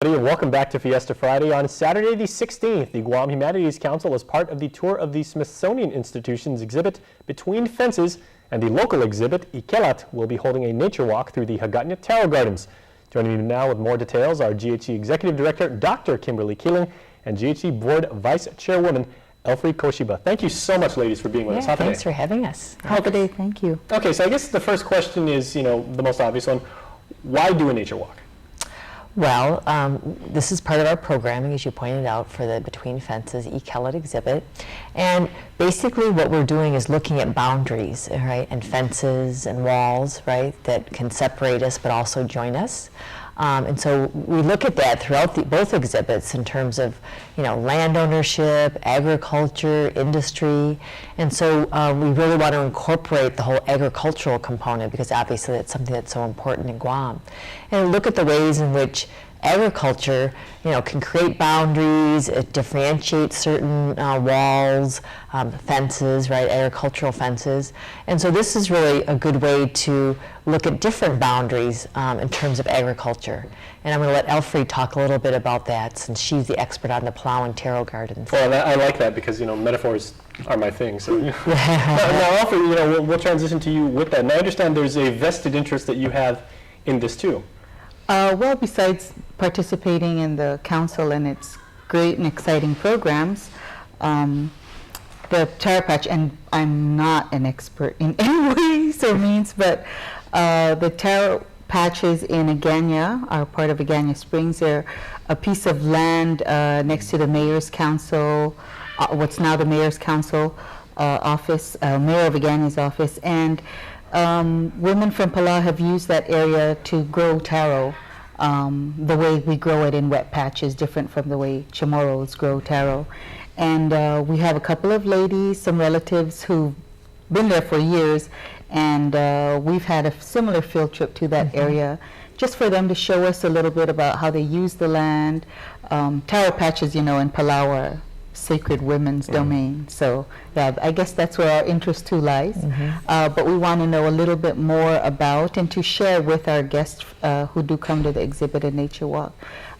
Welcome back to Fiesta Friday. On Saturday the 16th, the Guam Humanities Council, as part of the tour of the Smithsonian Institution's exhibit Between Fences and the local exhibit Ikelat, will be holding a nature walk through the Hagatna Taro Gardens. Joining me now with more details are GHE Executive Director Dr. Kimberly Keeling and GHE Board Vice Chairwoman Elfrey Koshiba. Thank you so much, ladies, for being with us. Thanks for having us. Have a good day. Thank you. Okay, so I guess the first question is, the most obvious one. Why do a nature walk? Well, this is part of our programming, as you pointed out, for the Between Fences Ikelat exhibit. And basically what we're doing is looking at boundaries, right, and fences and walls, right, that can separate us but also join us. And so we look at that throughout both exhibits in terms of, land ownership, agriculture, industry. And so we really want to incorporate the whole agricultural component because obviously that's something that's so important in Guam. And look at the ways in which agriculture, can create boundaries, it differentiates certain walls, fences, right, agricultural fences. And so this is really a good way to look at different boundaries in terms of agriculture. And I'm going to let Elfrey talk a little bit about that since she's the expert on the plow and taro gardens. Well, I like that because, metaphors are my thing. So now Elfrey, we'll transition to you with that. And I understand there's a vested interest that you have in this too. Well, besides participating in the council and its great and exciting programs, the taro patch, and I'm not an expert in any way or means, but the taro patches in Hagatna are part of Hagatna Springs. They're a piece of land next to the Mayor's Council, what's now the Mayor's Council office, Mayor of Hagatna's office, and women from Palau have used that area to grow taro. The way we grow it in wet patches, different from the way Chamorros grow taro. And we have a couple of ladies, some relatives who've been there for years, and we've had a similar field trip to that area just for them to show us a little bit about how they use the land. Taro patches, in Palau are sacred women's domain. So yeah, I guess that's where our interest too lies. But we want to know a little bit more about and to share with our guests who do come to the exhibit and nature walk,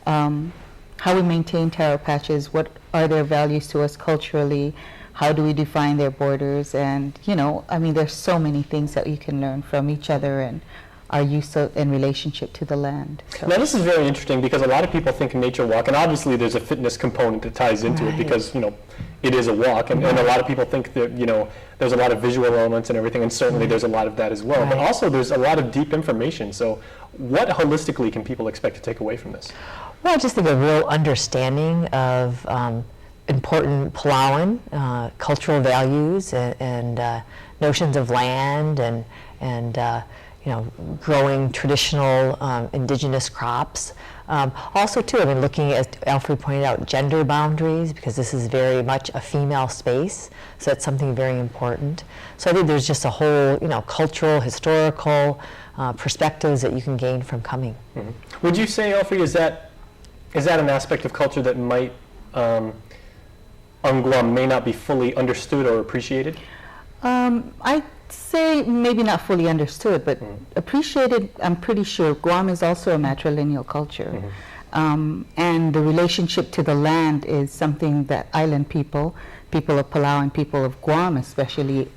how we maintain taro patches, what are their values to us culturally, how do we define their borders, and there's so many things that you can learn from each other and our use in relationship to the land. So. Now this is very interesting because a lot of people think nature walk, and obviously there's a fitness component that ties into it because it is a walk, and a lot of people think that there's a lot of visual elements and everything, and certainly there's a lot of that as well. But also there's a lot of deep information. So what holistically can people expect to take away from this? Well, I just think a real understanding of important Palauan cultural values and notions of land and growing traditional indigenous crops. Also, too, looking at, Alfred pointed out, gender boundaries, because this is very much a female space, so that's something very important. So I think there's just a whole, cultural, historical perspectives that you can gain from coming. Would you say, Alfred, is that an aspect of culture that might, on Guam, may not be fully understood or appreciated? I'd say maybe not fully understood, but appreciated. I'm pretty sure Guam is also a matrilineal culture, and the relationship to the land is something that island people of Palau and people of Guam especially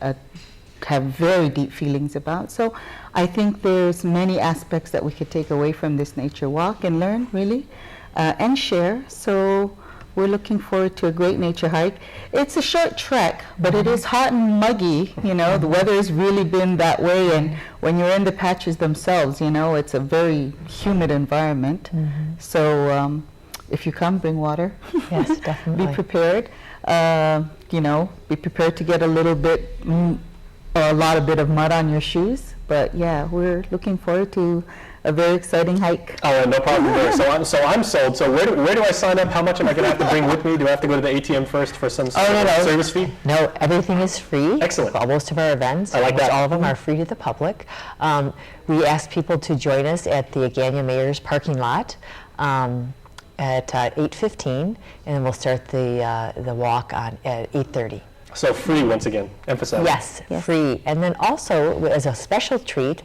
have very deep feelings about. So I think there's many aspects that we could take away from this nature walk and learn, really, and share. So we're looking forward to a great nature hike. It's a short trek, but it is hot and muggy. The weather has really been that way, and when you're in the patches themselves, it's a very humid environment. So if you come, bring water. Yes, definitely. Be prepared. Be prepared to get a bit of mud on your shoes. But yeah, we're looking forward to a very exciting hike. Oh, no problem there. So I'm sold. So where do I sign up? How much am I going to have to bring with me? Do I have to go to the ATM first for some service fee? No, everything is free. Excellent. For most of our events. I like that. All of them are free to the public. We ask people to join us at the Hagatna Mayor's parking lot at 8:15, and then we'll start the walk at 8:30. So free, once again, emphasize. Yes, free. And then also, as a special treat,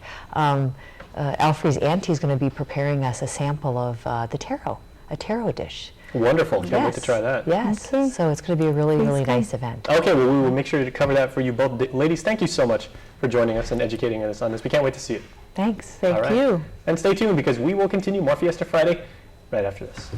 Alfred's auntie is going to be preparing us a sample of the taro. a taro dish. Wonderful. Can't wait to try that. Yes. Okay. So it's going to be a really, really nice event. Okay, well, we will make sure to cover that for you both. Ladies, thank you so much for joining us and educating us on this. We can't wait to see it. Thanks. Thank All right. you. And stay tuned because we will continue more Fiesta Friday right after this.